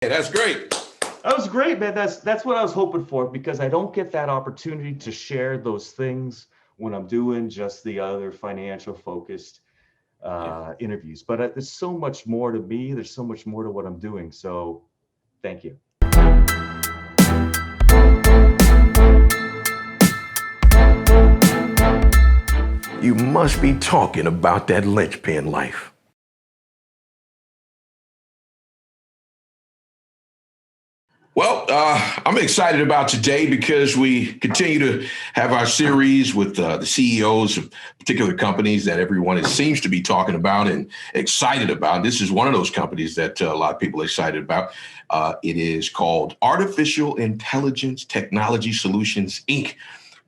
Hey, that's great. That was great, man. That's what I was hoping for, because I don't get that opportunity to share those things when I'm doing just the other financial focused Yeah. interviews. But there's so much more to me. There's so much more to what I'm doing. So thank you. You must be talking about that linchpin life. Well, I'm excited about today because we continue to have our series with the CEOs of particular companies that everyone seems to be talking about and excited about. This is one of those companies that a lot of people are excited about. It is called Artificial Intelligence Technology Solutions, Inc.,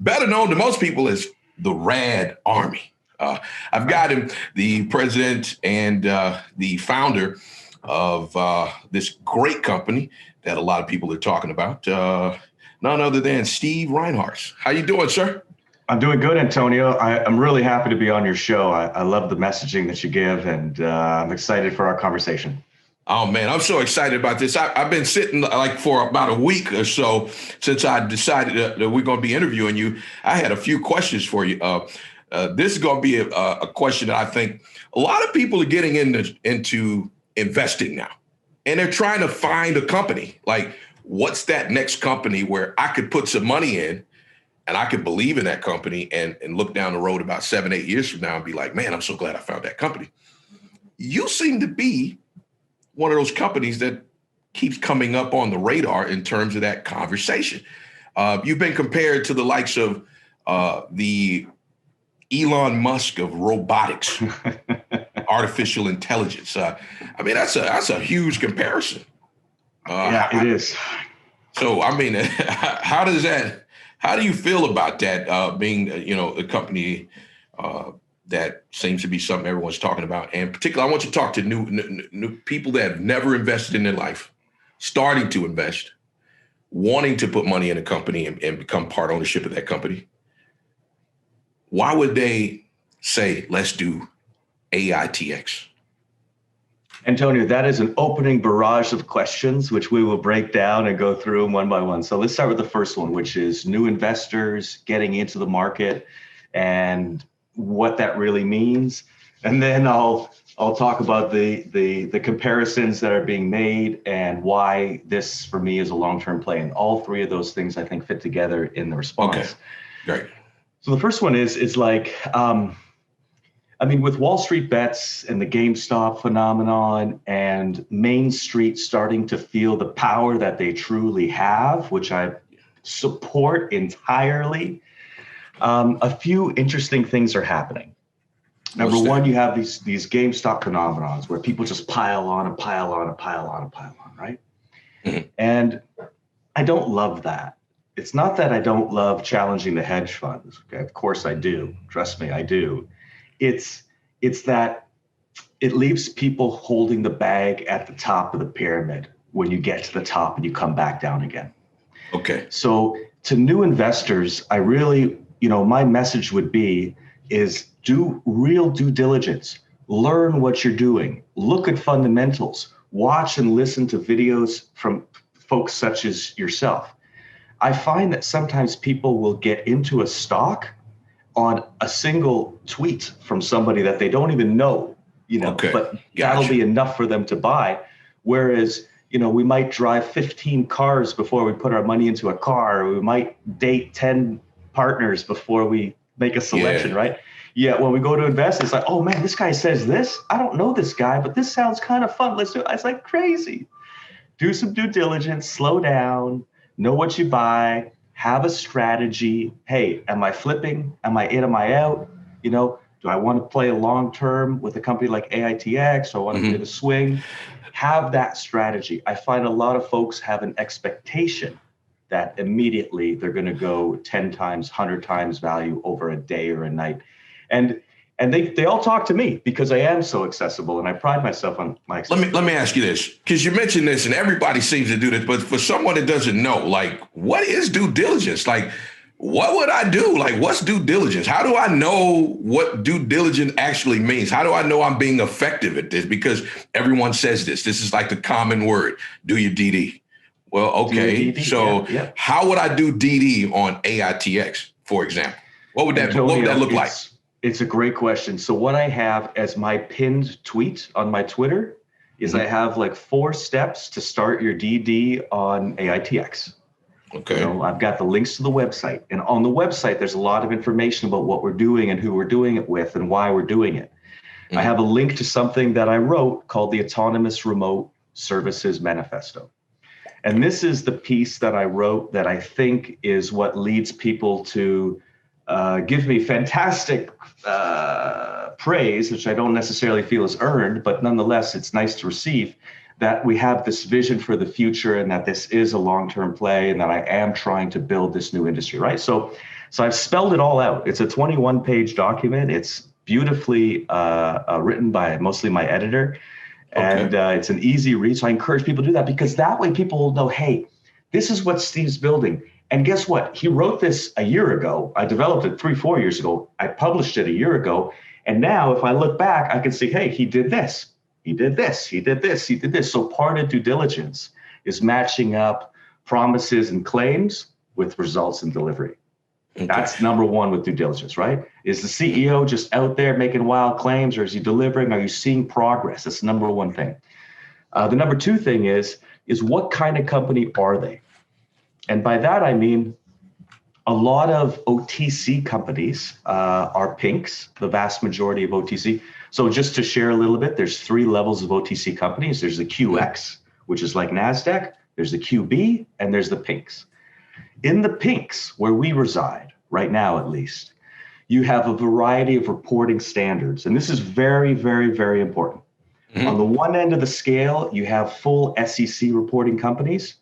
better known to most people as the RAD Army. I've got him, the president and the founder of this great company that a lot of people are talking about, none other than Steve Reinharz. How you doing, sir? I'm doing good, Antonio. I'm really happy to be on your show. I love the messaging that you give, and I'm excited for our conversation. Oh, man, I'm so excited about this. I've been sitting like for about a week or so since I decided that we're going to be interviewing you. I had a few questions for you. This is going to be a question that I think a lot of people are getting into investing now. And they're trying to find a company. Like, what's that next company where I could put some money in and I could believe in that company and look down the road about 7, 8 years from now and be like, man, I'm so glad I found that company. You seem to be one of those companies that keeps coming up on the radar in terms of that conversation. You've been compared to the likes of the Elon Musk of robotics. Artificial intelligence. I mean, that's a huge comparison. Yeah, it is. So, I mean, how do you feel about that being, a company that seems to be something everyone's talking about? And particularly, I want you to talk to new people that have never invested in their life, starting to invest, wanting to put money in a company and become part ownership of that company. Why would they say, let's do AITX? Antonio, that is an opening barrage of questions, which we will break down and go through them one by one. So let's start with the first one, which is new investors getting into the market and what that really means. And then I'll talk about the comparisons that are being made and why this, for me, is a long-term play. And all three of those things, I think, fit together in the response. Okay, great. So the first one is like, with Wall Street bets and the GameStop phenomenon and Main Street starting to feel the power that they truly have, which I support entirely, a few interesting things are happening. Number one, you have these GameStop phenomenons where people just pile on and pile on and pile on and pile on, right? Mm-hmm. And I don't love that. It's not that I don't love challenging the hedge funds. Okay, of course I do. Trust me, I do. It's that it leaves people holding the bag at the top of the pyramid when you get to the top and you come back down again. Okay. So to new investors, I really, my message would be is do real due diligence, learn what you're doing, look at fundamentals, watch and listen to videos from folks such as yourself. I find that sometimes people will get into a stock on a single tweet from somebody that they don't even know, okay. But that'll be enough for them to buy. Whereas, we might drive 15 cars before we put our money into a car, or we might date 10 partners before we make a selection, right? Yeah, when we go to invest, it's like, oh man, this guy says this. I don't know this guy, but this sounds kind of fun. Let's do it. It's like crazy. Do some due diligence, slow down, know what you buy, have a strategy. Hey, am I flipping? Am I in? Am I out? Do I want to play a long term with a company like AITX, or I want to play the swing? Have that strategy. I find a lot of folks have an expectation that immediately they're going to go 10 times, 100 times value over a day or a night. And they all talk to me because I am so accessible, and I pride myself on my accessibility. Let me ask you this, because you mentioned this and everybody seems to do this, but for someone that doesn't know, like, what is due diligence? Like, What would I do? Like, what's due diligence? How do I know what due diligence actually means? How do I know I'm being effective at this? Because everyone says this. This is like the common word. Do your DD. Well, okay. DD, So how would I do DD on AITX, for example? What would that look like? It's a great question. So what I have as my pinned tweet on my Twitter is I have like 4 steps to start your DD on AITX. Okay. You know, I've got the links to the website, and on the website, there's a lot of information about what we're doing and who we're doing it with and why we're doing it. I have a link to something that I wrote called the Autonomous Remote Services Manifesto. And this is the piece that I wrote that I think is what leads people to give me fantastic praise, which I don't necessarily feel is earned, but nonetheless, it's nice to receive, that we have this vision for the future and that this is a long-term play and that I am trying to build this new industry, right? So I've spelled it all out. It's a 21-page document. It's beautifully written by mostly my editor. And it's an easy read. So I encourage people to do that, because that way people will know, hey, this is what Steve's building. And guess what? He wrote this a year ago. I developed it 3-4 years ago. I published it a year ago. And now if I look back, I can see, hey, he did this. He did this. He did this. He did this. So part of due diligence is matching up promises and claims with results and delivery. That's number one with due diligence, right? Is the CEO just out there making wild claims, or is he delivering? Are you seeing progress? That's the number one thing. The number 2 thing is what kind of company are they? And by that, I mean, a lot of OTC companies are pinks, the vast majority of OTC. So just to share a little bit, there's 3 levels of OTC companies. There's the QX, which is like NASDAQ. There's the QB, and there's the pinks. In the pinks, where we reside, right now at least, you have a variety of reporting standards. And this is very, very, very important. On the one end of the scale, you have full SEC reporting companies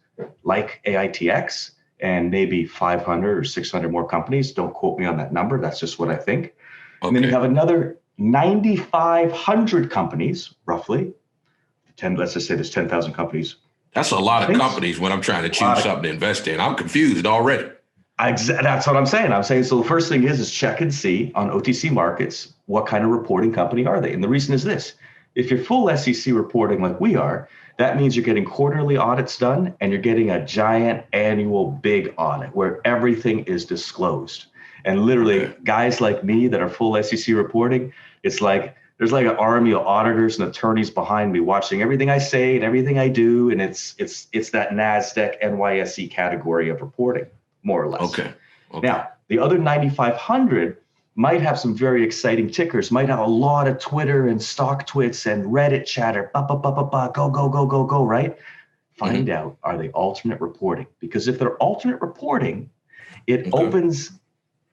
like AITX and maybe 500 or 600 more companies. Don't quote me on that number. That's just what I think. And then you have another 9,500 companies, roughly. Let's just say there's 10,000 companies. That's a lot of companies when I'm trying to choose something to invest in. I'm confused already. That's what I'm saying. I'm saying, so the first thing is check and see on OTC markets, what kind of reporting company are they? And the reason is this: if you're full SEC reporting like we are, that means you're getting quarterly audits done and you're getting a giant annual big audit where everything is disclosed. And literally guys like me that are full SEC reporting, it's like, there's like an army of auditors and attorneys behind me watching everything I say and everything I do. And it's that NASDAQ NYSE category of reporting, more or less. Okay. Now, the other 9,500 might have some very exciting tickers, might have a lot of Twitter and stock twits and Reddit chatter, go, right? Find out, are they alternate reporting? Because if they're alternate reporting, it opens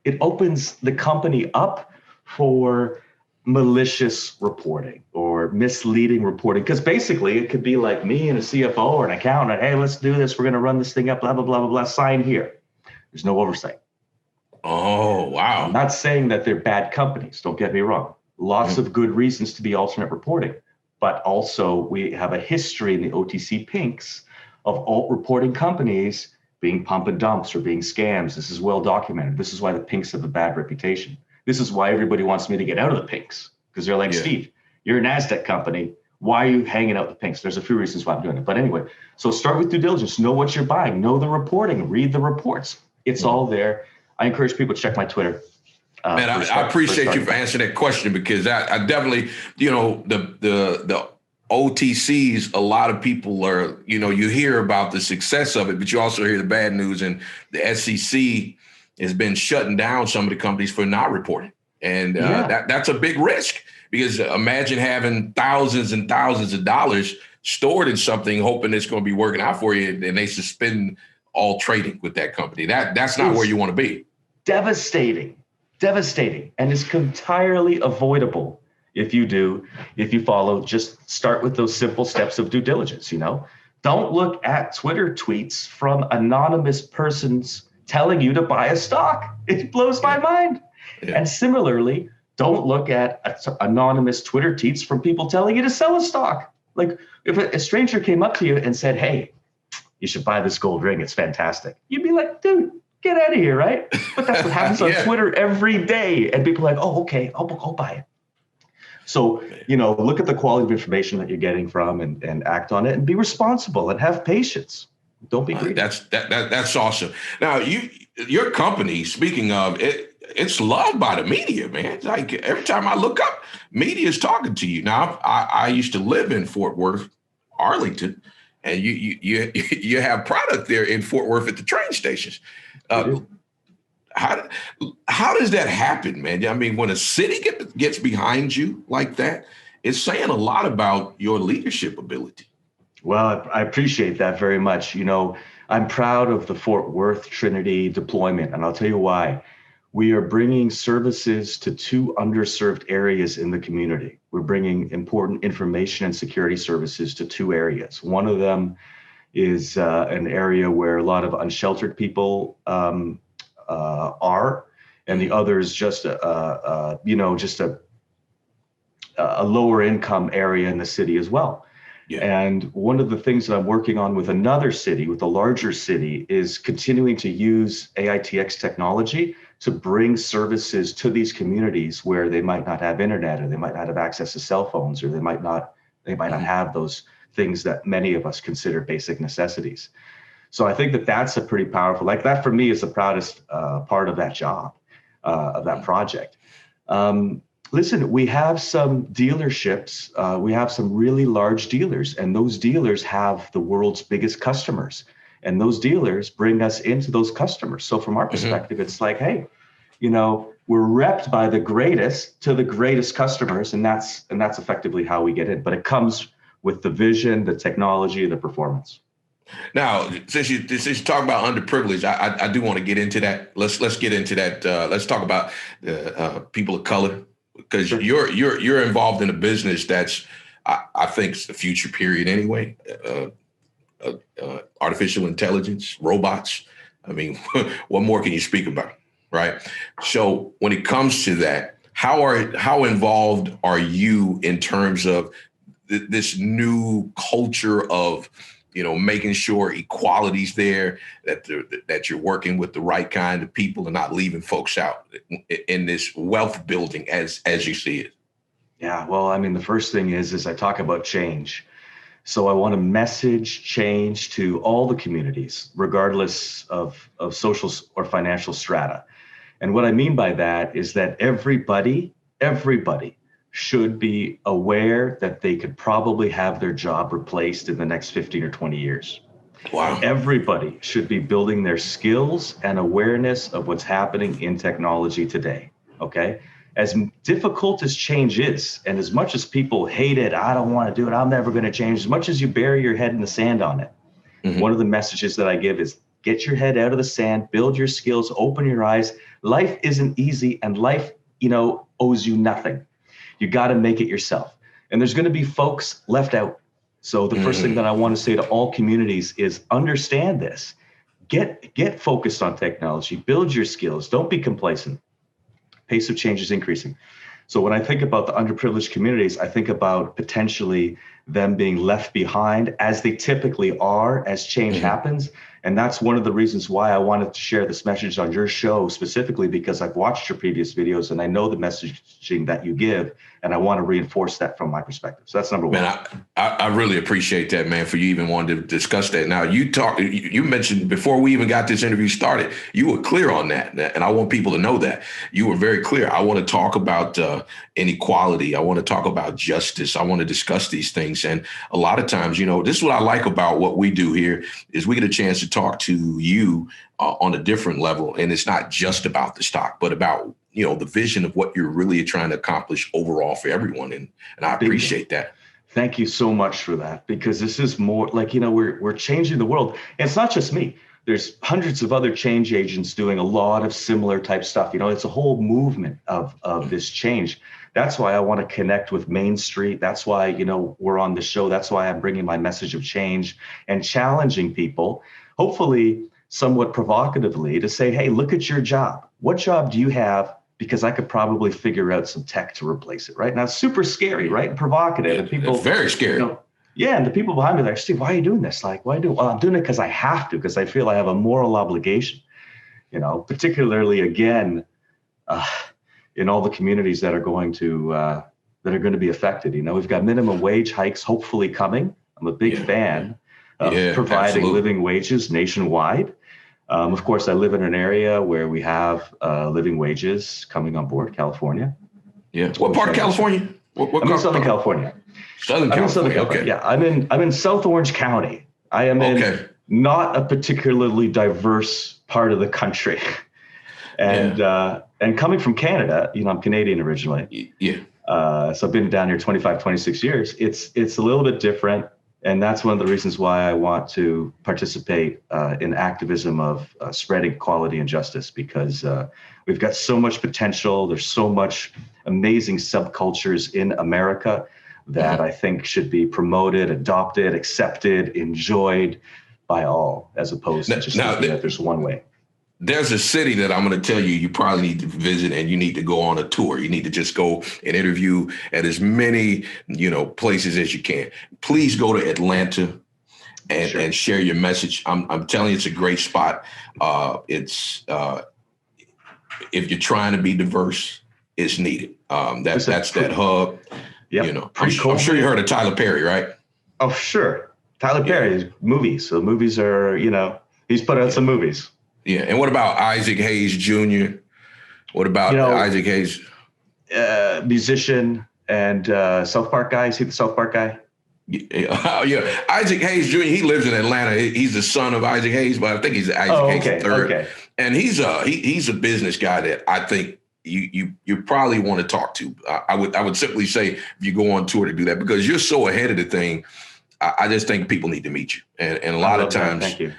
the company up for malicious reporting or misleading reporting. Because basically it could be like me and a CFO or an accountant. Hey, let's do this. We're going to run this thing up, blah, blah, blah, blah, blah. Sign here. There's no oversight. Oh, wow. I'm not saying that they're bad companies. Don't get me wrong. Lots of good reasons to be alternate reporting. But also we have a history in the OTC pinks of alt reporting companies being pump and dumps or being scams. This is well documented. This is why the pinks have a bad reputation. This is why everybody wants me to get out of the pinks, because they're like, Steve, you're a NASDAQ company. Why are you hanging out the pinks? There's a few reasons why I'm doing it. But anyway, so start with due diligence. Know what you're buying. Know the reporting. Read the reports. It's all there. I encourage people to check my Twitter. Man, I appreciate you for answering that question, because I definitely, the OTCs, a lot of people are, you hear about the success of it, but you also hear the bad news, and the SEC has been shutting down some of the companies for not reporting. And that's a big risk, because imagine having thousands and thousands of dollars stored in something, hoping it's going to be working out for you, and they suspend all trading with that company. That's not where you want to be. Devastating. And it's entirely avoidable if you follow, just start with those simple steps of due diligence. Don't look at Twitter tweets from anonymous persons telling you to buy a stock. It blows my mind. And similarly, don't look at anonymous Twitter tweets from people telling you to sell a stock. Like if a stranger came up to you and said, hey, you should buy this gold ring, it's fantastic, you'd be like, dude, Get out of here, right? But that's what happens on Yeah. Twitter every day. And people are like, oh, okay, I'll buy it. So, look at the quality of information that you're getting from and act on it and be responsible and have patience. Don't be greedy. That's awesome. Now, your company, speaking of it, it's loved by the media, man. It's like every time I look up, media is talking to you. Now, I used to live in Fort Worth, Arlington, and you have product there in Fort Worth at the train stations. How does that happen, man? I mean, when a city gets behind you like that, it's saying a lot about your leadership ability. Well, I appreciate that very much. I'm proud of the Fort Worth Trinity deployment, and I'll tell you why. We are bringing services to 2 underserved areas in the community. We're bringing important information and security services to 2 areas. One of them is an area where a lot of unsheltered people are, and the other is just a lower income area in the city as well. Yeah. And one of the things that I'm working on with another city, with a larger city, is continuing to use AITX technology to bring services to these communities where they might not have internet, or they might not have access to cell phones, or they might not have those things that many of us consider basic necessities. So I think that that's a pretty powerful, like that for me is the proudest part of that job, of that project. Listen, we have some dealerships, we have some really large dealers, and those dealers have the world's biggest customers, and those dealers bring us into those customers. So from our perspective, it's like, hey, we're repped by the greatest to the greatest customers, and that's effectively how we get in. But it comes with the vision, the technology, the performance. Now, since you talk about underprivileged, I do want to get into that. Let's get into that. Let's talk about people of color, because sure. You're involved in a business that's I think is the future period anyway. Artificial intelligence, robots. I mean, what more can you speak about, right? So when it comes to that, how involved are you in terms of this new culture of making sure equality's there, that you're working with the right kind of people and not leaving folks out in this wealth building as you see it? Yeah, well, I mean, the first thing is I talk about change. So I want to message change to all the communities, regardless of social or financial strata. And what I mean by that is that everybody should be aware that they could probably have their job replaced in the next 15 or 20 years. Wow. Everybody should be building their skills and awareness of what's happening in technology today, okay? As difficult as change is, and as much as people hate it, I don't want to do it, I'm never going to change, as much as you bury your head in the sand on it, one of the messages that I give is get your head out of the sand, build your skills, open your eyes. Life isn't easy, and life, owes you nothing. You got to make it yourself. And there's going to be folks left out. So the first thing that I want to say to all communities is understand this. Get focused on technology, build your skills, don't be complacent. Pace of change is increasing. So when I think about the underprivileged communities, I think about potentially them being left behind, as they typically are as change happens. And that's one of the reasons why I wanted to share this message on your show specifically, because I've watched your previous videos and I know the messaging that you give, and I want to reinforce that from my perspective. So that's number one. Man, I really appreciate that, man, for you even wanting to discuss that. Now, you mentioned before we even got this interview started, you were clear on that. And I want people to know that. You were very clear. I want to talk about inequality. I want to talk about justice. I want to discuss these things. And a lot of times, this is what I like about what we do here is we get a chance to talk to you on a different level. And it's not just about the stock, but about, the vision of what you're really trying to accomplish overall for everyone. And I appreciate that. Thank you so much for that, because this is more like, we're changing the world. And it's not just me. There's hundreds of other change agents doing a lot of similar type stuff. It's a whole movement of this change. That's why I want to connect with Main Street. That's why, we're on the show. That's why I'm bringing my message of change and challenging people, hopefully somewhat provocatively, to say, hey, look at your job. What job do you have? Because I could probably figure out some tech to replace it, right? Now, it's super scary, right? And provocative. Yeah, and people, it's very scary. And the people behind me are like, Steve, why are you doing this? Like, why do? Well, I'm doing it because I have to, because I feel I have a moral obligation. particularly again, in all the communities that are going to be affected. We've got minimum wage hikes hopefully coming. I'm a big fan of providing living wages nationwide. Of course, I live in an area where we have living wages coming on board, California. Yeah. What part of California? I'm in Southern California. Southern California. Okay. Yeah, I'm in South Orange County. I am in not a particularly diverse part of the country. And coming from Canada, I'm Canadian originally. Yeah. So I've been down here 25, 26 years. It's a little bit different. And that's one of the reasons why I want to participate in activism of spreading equality and justice, because we've got so much potential. There's so much amazing subcultures in America that I think should be promoted, adopted, accepted, enjoyed by all, as opposed to just thinking that there's one way. There's a city that I'm going to tell you probably need to visit, and you need to go on a tour. You need to just go and interview at as many, places as you can. Please go to Atlanta and share your message. I'm telling you, it's a great spot. It's if you're trying to be diverse, it's needed. That's that hub. Yep. I'm sure you heard of Tyler Perry, right? Oh, sure. Tyler Perry's movies. So movies are, he's put out some movies. Yeah. And what about Isaac Hayes Jr.? What about Isaac Hayes? Musician and South Park guy. Is he the South Park guy? Yeah. Isaac Hayes Jr., he lives in Atlanta. He's the son of Isaac Hayes, but I think he's Isaac Hayes III. Okay. And he's a business guy that I think you probably want to talk to. I would simply say if you go on tour to do that, because you're so ahead of the thing. I just think people need to meet you. And a lot of times, thank you.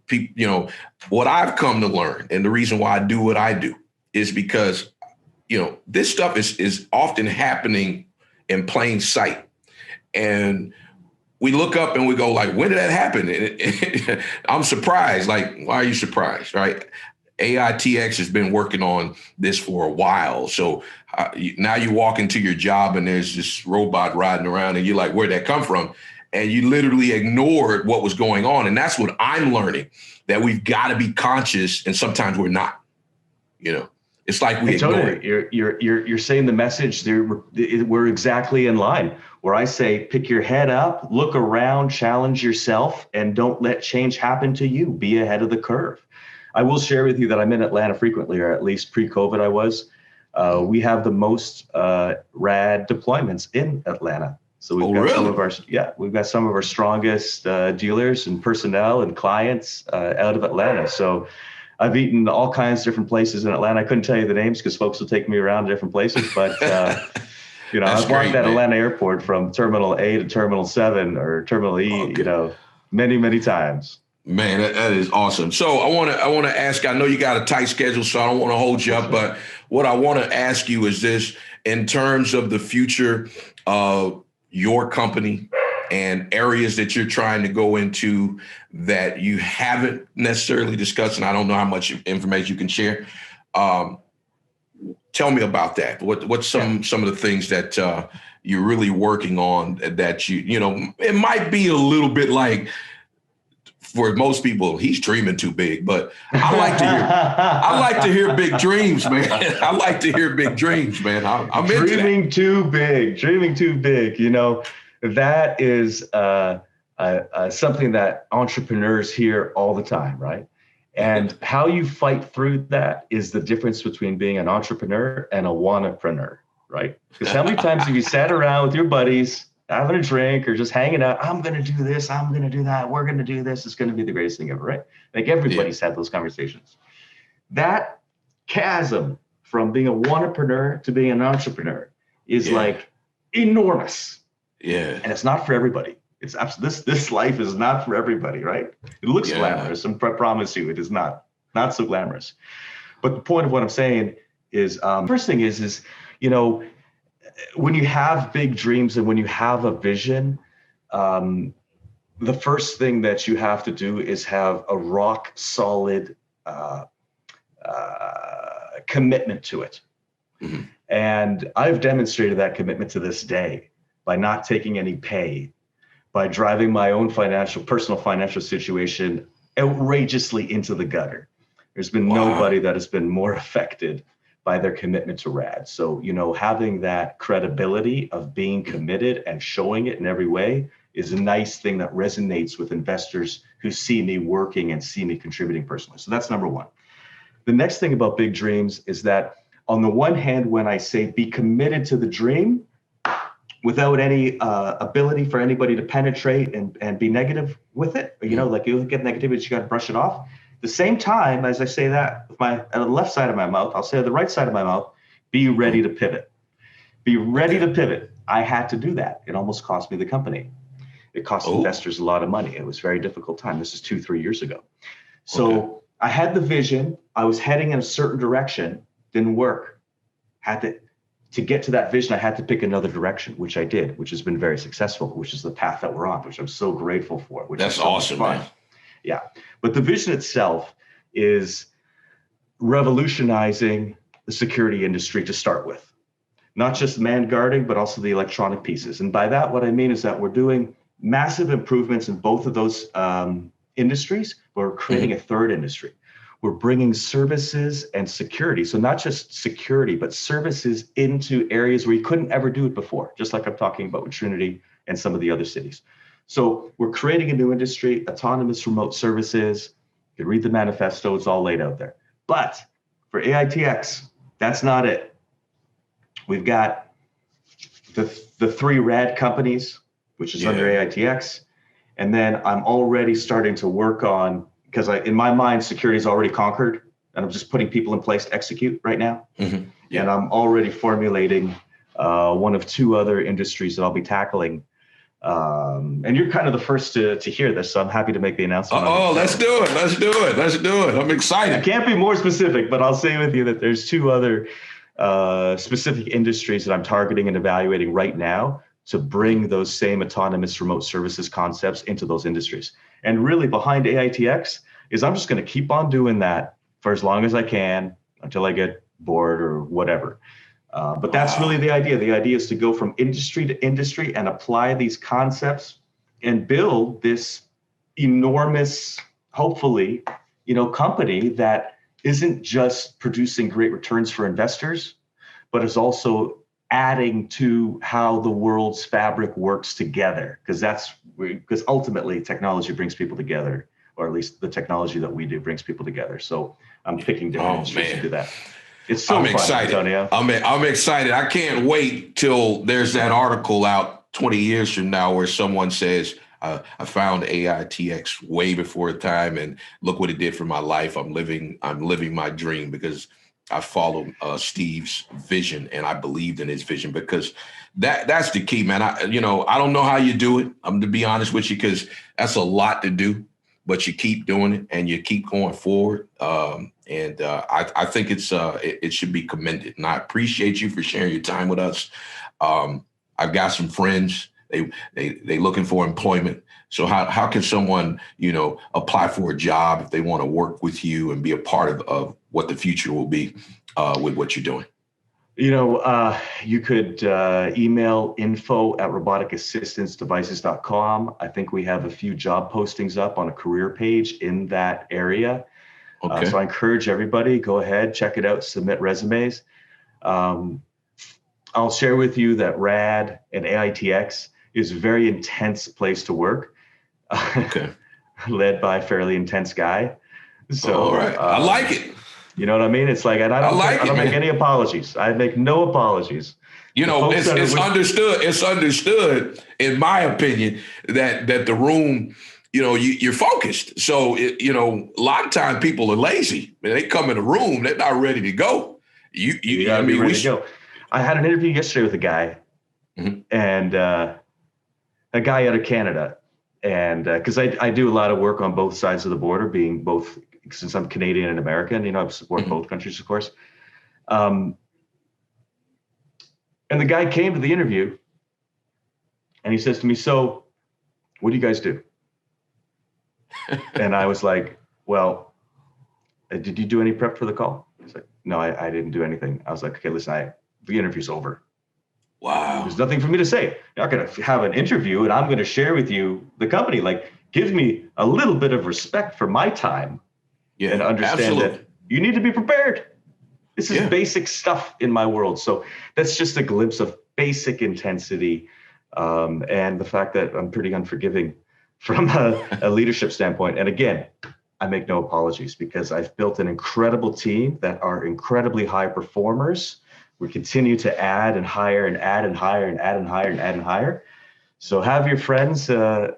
People, what I've come to learn, and the reason why I do what I do is because, this stuff is often happening in plain sight. And we look up and we go like, when did that happen? And I'm surprised. Like, why are you surprised? Right? AITX has been working on this for a while. So now you walk into your job and there's this robot riding around and you're like, where'd that come from? And you literally ignored what was going on. And that's what I'm learning, that we've got to be conscious. And sometimes we're not, it's like we ignore it. You're saying the message there. We're exactly in line where I say, pick your head up, look around, challenge yourself, and don't let change happen to you. Be ahead of the curve. I will share with you that I'm in Atlanta frequently, or at least pre-COVID I was. We have the most rad deployments in Atlanta. So we've got some of our strongest dealers and personnel and clients out of Atlanta. So I've eaten all kinds of different places in Atlanta. I couldn't tell you the names because folks will take me around to different places, but I've walked that Atlanta airport from Terminal A to Terminal 7 or Terminal E, many, many times. Man, that is awesome. So I want to ask, I know you got a tight schedule, so I don't want to hold you up, but what I want to ask you is this: in terms of the future of your company and areas that you're trying to go into that you haven't necessarily discussed, and I don't know how much information you can share. Tell me about that. What's some of the things that you're really working on that it might be a little bit like, for most people, he's dreaming too big, but I like to hear big dreams, man. I like to hear big dreams, man. I'm dreaming too big. That is something that entrepreneurs hear all the time, right? And how you fight through that is the difference between being an entrepreneur and a wannapreneur, right? Because how many times have you sat around with your buddies having a drink or just hanging out? I'm going to do this. I'm going to do that. We're going to do this. It's going to be the greatest thing ever, right? Like everybody's had those conversations. That chasm from being a wannapreneur to being an entrepreneur is like enormous. Yeah. And it's not for everybody. It's this life is not for everybody, right? It looks glamorous. I promise you, it is not so glamorous. But the point of what I'm saying is, first thing is, when you have big dreams and when you have a vision, the first thing that you have to do is have a rock solid commitment to it. Mm-hmm. And I've demonstrated that commitment to this day by not taking any pay, by driving my own personal financial situation outrageously into the gutter, There's been nobody that has been more affected by their commitment to RAD. So, having that credibility of being committed and showing it in every way is a nice thing that resonates with investors who see me working and see me contributing personally. So that's number one. The next thing about big dreams is that on the one hand, when I say be committed to the dream without any ability for anybody to penetrate and be negative with it, like you get negativity, you got to brush it off. The same time, as I say that, with at the left side of my mouth, I'll say on the right side of my mouth, be ready to pivot. Be ready to pivot. I had to do that. It almost cost me the company. It cost investors a lot of money. It was a very difficult time. This is 2-3 years ago. So I had the vision. I was heading in a certain direction. Didn't work. To get to that vision, I had to pick another direction, which I did, which has been very successful, which is the path that we're on, which I'm so grateful for. That's so awesome, man. Yeah. But the vision itself is revolutionizing the security industry to start with, not just manned guarding, but also the electronic pieces. And by that, what I mean is that we're doing massive improvements in both of those industries, but we're creating a third industry. We're bringing services and security. So not just security, but services into areas where you couldn't ever do it before, just like I'm talking about with Trinity and some of the other cities. So we're creating a new industry, autonomous remote services. You can read the manifesto, it's all laid out there. But for AITX, that's not it. We've got the 3 RAD companies, which is under AITX. And then I'm already starting to work on, because in my mind, security is already conquered, and I'm just putting people in place to execute right now. And I'm already formulating one of 2 other industries that I'll be tackling. And you're kind of the first to hear this, so I'm happy to make the announcement. Let's do it. I'm excited. I can't be more specific, but I'll say with you that there's 2 other specific industries that I'm targeting and evaluating right now to bring those same autonomous remote services concepts into those industries. And really behind AITX is I'm just going to keep on doing that for as long as I can until I get bored or whatever. But that's really the idea. The idea is to go from industry to industry and apply these concepts and build this enormous, hopefully, company that isn't just producing great returns for investors, but is also adding to how the world's fabric works together. Because ultimately technology brings people together, or at least the technology that we do brings people together. So I'm picking different industries to do that. It's so fun, excited. Antonio. I'm excited. I can't wait till there's that article out 20 years from now where someone says, I found AITX way before time, and look what it did for my life. I'm living my dream because I followed Steve's vision and I believed in his vision, because that's the key, man. I don't know how you do it. I'm to be honest with you, because that's a lot to do, but you keep doing it and you keep going forward. I think it should be commended, and I appreciate you for sharing your time with us. I've got some friends. They looking for employment. So how can someone, apply for a job if they want to work with you and be a part of what the future will be with what you're doing? You could email info@roboticassistancedevices.com. I think we have a few job postings up on a career page in that area. Okay. So I encourage everybody, go ahead, check it out, submit resumes. I'll share with you that RAD and AITX is a very intense place to work. Okay. Led by a fairly intense guy. So all right. I like it. You know what I mean? It's like, and I don't make any apologies. I make no apologies. It's understood. It's understood, in my opinion, that the room, you're focused. So, a lot of times people are lazy. They come in the room, they're not ready to go. You gotta be ready to go. I had an interview yesterday with a guy, and a guy out of Canada, and because I do a lot of work on both sides of the border, being both, since I'm Canadian and American, I've supported both countries, of course. And the guy came to the interview and he says to me, "So what do you guys do?" And I was like, "Well, did you do any prep for the call?" He's like, "No, I didn't do anything." I was like, "Okay, listen, the interview's over. Wow. There's nothing for me to say. You're not going to have an interview and I'm going to share with you the company. Like, give me a little bit of respect for my time." Yeah, and understand that you need to be prepared. This is Yeah. basic stuff in my world. So that's just a glimpse of basic intensity, and the fact that I'm pretty unforgiving from a leadership standpoint. And again, I make no apologies because I've built an incredible team that are incredibly high performers. We continue to add and hire and add and hire and add and hire and add and hire. So have your friends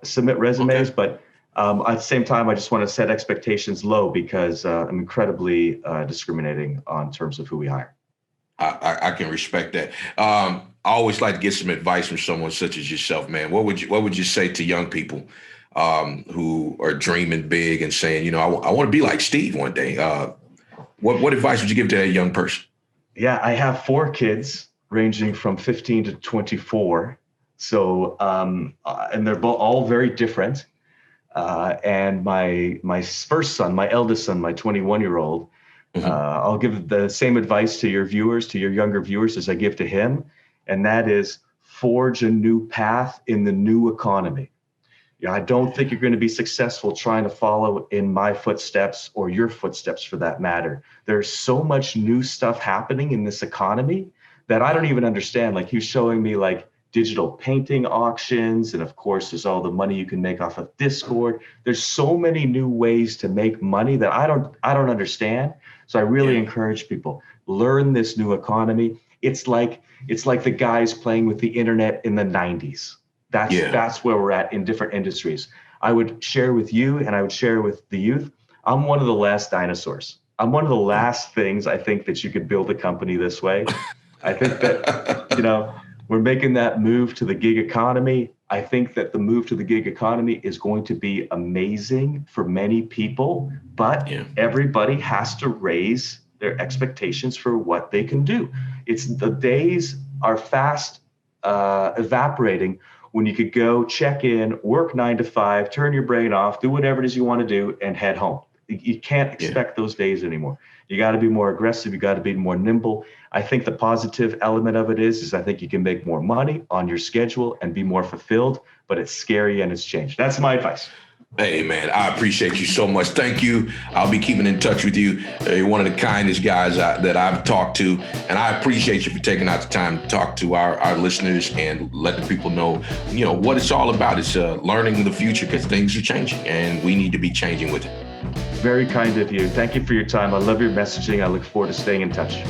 submit resumes, Okay. but at the same time, I just want to set expectations low because I'm incredibly discriminating on terms of who we hire. I can respect that. I always like to get some advice from someone such as yourself, man. What would you say to young people who are dreaming big and saying, you know, I want to be like Steve one day? What advice would you give to that young person? Yeah, I have 4 kids ranging from 15 to 24. So, and they're all very different. And my first son, my eldest son, my 21-year-old, I'll give the same advice to your viewers, to your younger viewers, as I give to him. And that is forge a new path in the new economy. Yeah, I don't think you're going to be successful trying to follow in my footsteps or your footsteps for that matter. There's so much new stuff happening in this economy that I don't even understand. Like, he's showing me like digital painting auctions. And of course, there's all the money you can make off of Discord. There's so many new ways to make money that I don't understand. So I really encourage people, learn this new economy. It's like the guys playing with the internet in the 90s. That's where we're at in different industries. I would share with you and I would share with the youth, I'm one of the last dinosaurs. I'm one of the last things I think that you could build a company this way. I think that, you know, we're making that move to the gig economy. I think that the move to the gig economy is going to be amazing for many people, but everybody has to raise their expectations for what they can do. It's the days are fast evaporating when you could go check in, work 9 to 5, turn your brain off, do whatever it is you want to do, and head home. You can't expect those days anymore. You got to be more aggressive. You got to be more nimble. I think the positive element of it is I think you can make more money on your schedule and be more fulfilled, but it's scary and it's changed. That's my advice. Hey, man, I appreciate you so much. Thank you. I'll be keeping in touch with you. You're one of the kindest guys that I've talked to, and I appreciate you for taking out the time to talk to our listeners and let the people know, you know, what it's all about. It's learning the future because things are changing, and we need to be changing with it. Very kind of you. Thank you for your time. I love your messaging. I look forward to staying in touch.